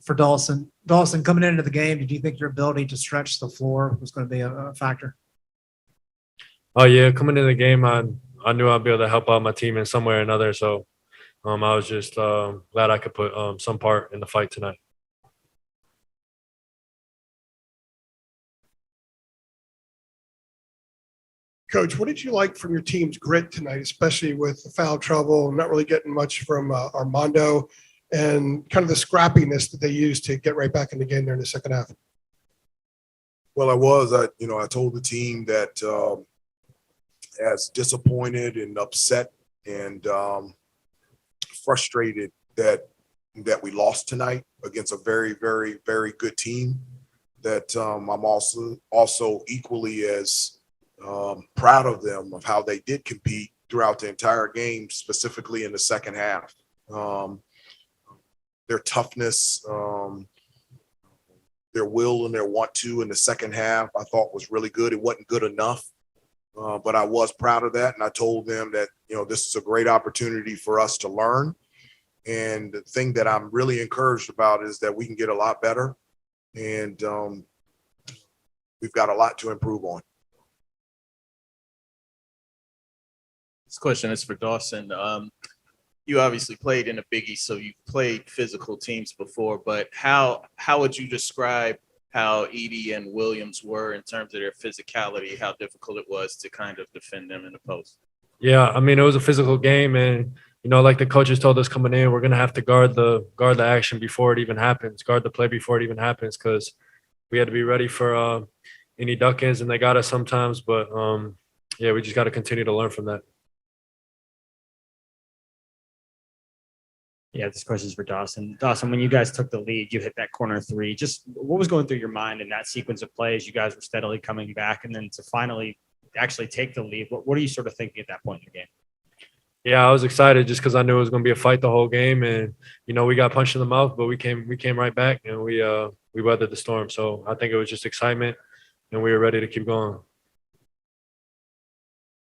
for Dawson. Dawson, coming into the game, did you think your ability to stretch the floor was going to be a factor? Oh yeah, coming into the game, I knew I'd be able to help out my team in some way or another. So I was just glad I could put some part in the fight tonight. Coach, what did you like from your team's grit tonight, especially with the foul trouble, not really getting much from Armando, and kind of the scrappiness that they used to get right back in the game there in the second half? Well, I told the team that as disappointed and upset and frustrated that we lost tonight against a very, very, very good team, that I'm also equally as proud of them of how they did compete throughout the entire game, specifically in the second half. Their toughness, their will and their want to in the second half, I thought was really good. It wasn't good enough, but I was proud of that. And I told them that, this is a great opportunity for us to learn. And the thing that I'm really encouraged about is that we can get a lot better. And we've got a lot to improve on. This question is for Dawson. You obviously played in a Big East, so you've played physical teams before, but how would you describe how Edey and Williams were in terms of their physicality, how difficult it was to kind of defend them in the post? Yeah, I mean, it was a physical game, and like the coaches told us coming in, we're gonna have to guard the action before it even happens, guard the play before it even happens, because we had to be ready for any duck-ins, and they got us sometimes. But yeah, we just got to continue to learn from that. Yeah, this question is for Dawson. Dawson, when you guys took the lead, you hit that corner three. Just what was going through your mind in that sequence of plays? You guys were steadily coming back, and then to finally actually take the lead. What are you sort of thinking at that point in the game? Yeah, I was excited just because I knew it was going to be a fight the whole game, and we got punched in the mouth, but we came right back and we weathered the storm. So I think it was just excitement, and we were ready to keep going.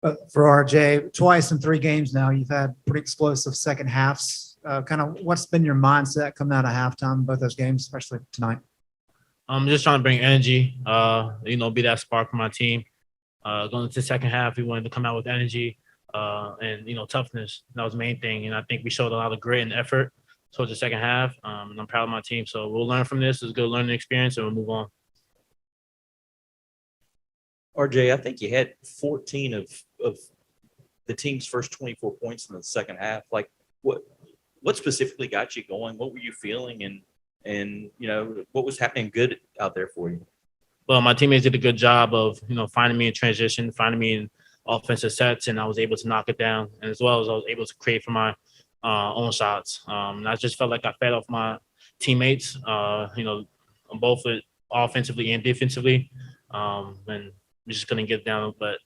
For RJ, twice in 3 games now, you've had pretty explosive second halves. Kind of what's been your mindset coming out of halftime, both those games, especially tonight? I'm just trying to bring energy, be that spark for my team. Going into the second half, we wanted to come out with energy and toughness. That was the main thing. And I think we showed a lot of grit and effort towards the second half. And I'm proud of my team. So we'll learn from this. It's a good learning experience, and we'll move on. RJ, I think you had 14 of the team's first 24 points in the second half. Like, what specifically got you going? What were you feeling? And what was happening good out there for you? Well, my teammates did a good job of, finding me in transition, finding me in offensive sets, and I was able to knock it down. And as well as I was able to create for my own shots. And I just felt like I fed off my teammates, both offensively and defensively. And we just couldn't get down. But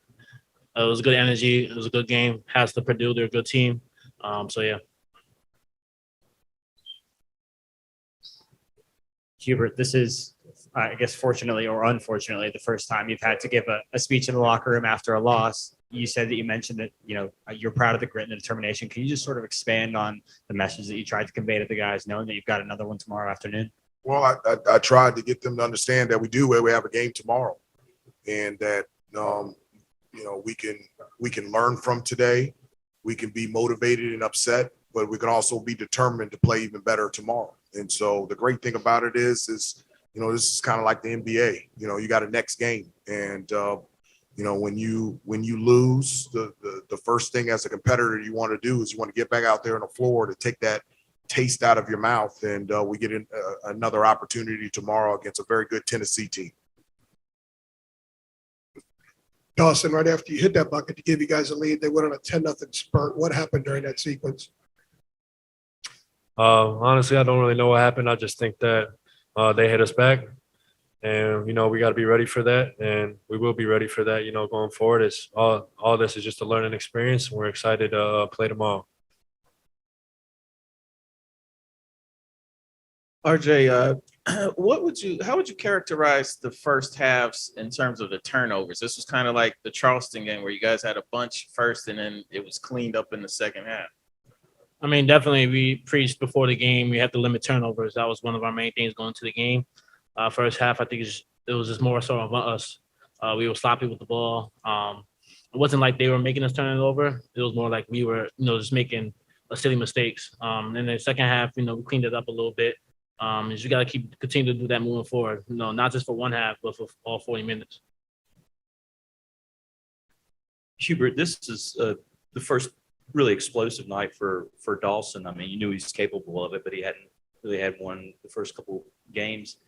it was good energy. It was a good game. Past the Purdue, they're a good team. So, yeah. Hubert, this is, I guess, fortunately or unfortunately, the first time you've had to give a speech in the locker room after a loss. You said that you mentioned that, you're proud of the grit and the determination. Can you just sort of expand on the message that you tried to convey to the guys, knowing that you've got another one tomorrow afternoon? Well, I tried to get them to understand that we have a game tomorrow, and that, we can learn from today. We can be motivated and upset, but we can also be determined to play even better tomorrow. And so the great thing about it is this is kind of like the NBA. You got a next game, and when you lose, the first thing as a competitor you want to do is you want to get back out there on the floor to take that taste out of your mouth. And we get another opportunity tomorrow against a very good Tennessee team. Dawson, right after you hit that bucket to give you guys a lead, they went on a 10-0 spurt. What happened during that sequence? Honestly, I don't really know what happened. I just think that they hit us back, and we got to be ready for that, and we will be ready for that. Going forward, it's all this is just a learning experience. We're excited to play tomorrow. RJ, how would you characterize the first halves in terms of the turnovers? This was kind of like the Charleston game where you guys had a bunch first and then it was cleaned up in the second half. I mean, definitely we preached before the game. We have to limit turnovers. That was one of our main things going to the game. First half, I think it was just more so of us. We were sloppy with the ball. It wasn't like they were making us turn it over. It was more like we were, just making silly mistakes. And the second half, we cleaned it up a little bit. You got to continue to do that moving forward. Not just for one half, but for all 40 minutes. Hubert, this is the first really explosive night for Dawson. I mean, you knew he's capable of it, but he hadn't really had one the first couple games.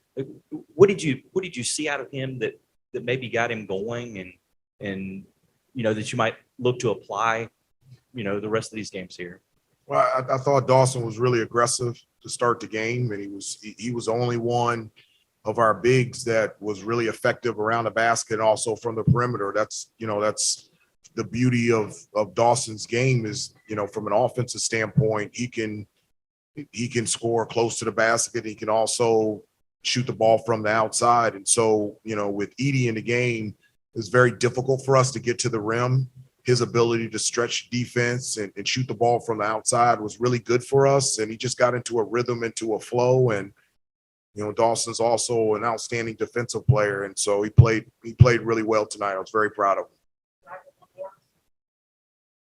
What did you see out of him that maybe got him going and that you might look to apply the rest of these games here? Well, I thought Dawson was really aggressive to start the game, and he was the only one of our bigs that was really effective around the basket and also from the perimeter. That's the beauty of Dawson's game is, from an offensive standpoint, he can score close to the basket. He can also shoot the ball from the outside. And so, with Edie in the game, it's very difficult for us to get to the rim. His ability to stretch defense and shoot the ball from the outside was really good for us. And he just got into a rhythm, into a flow. And, Dawson's also an outstanding defensive player. And so he played really well tonight. I was very proud of him.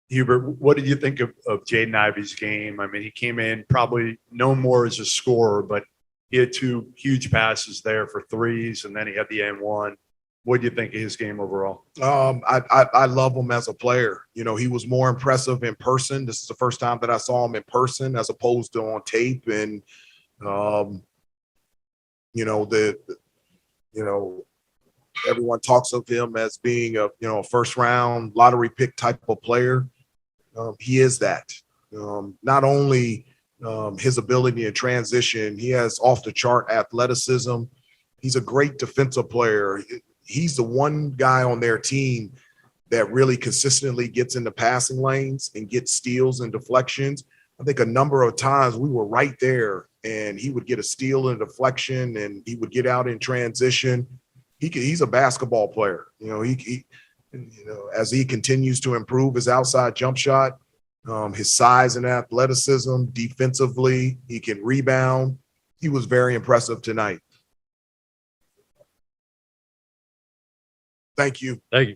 Hubert, what did you think of Jaden Ivey's game? I mean, he came in probably no more as a scorer, but he had 2 huge passes there for threes, and then he had the N1. What do you think of his game overall? I love him as a player. He was more impressive in person. This is the first time that I saw him in person as opposed to on tape. And, everyone talks of him as being a first round lottery pick type of player. He is that. Not only his ability in transition, he has off the chart athleticism. He's a great defensive player. He's the one guy on their team that really consistently gets into passing lanes and gets steals and deflections. I think a number of times we were right there and he would get a steal and a deflection and he would get out in transition. He's a basketball player. As he continues to improve his outside jump shot, his size and athleticism, defensively, he can rebound. He was very impressive tonight. Thank you. Thank you.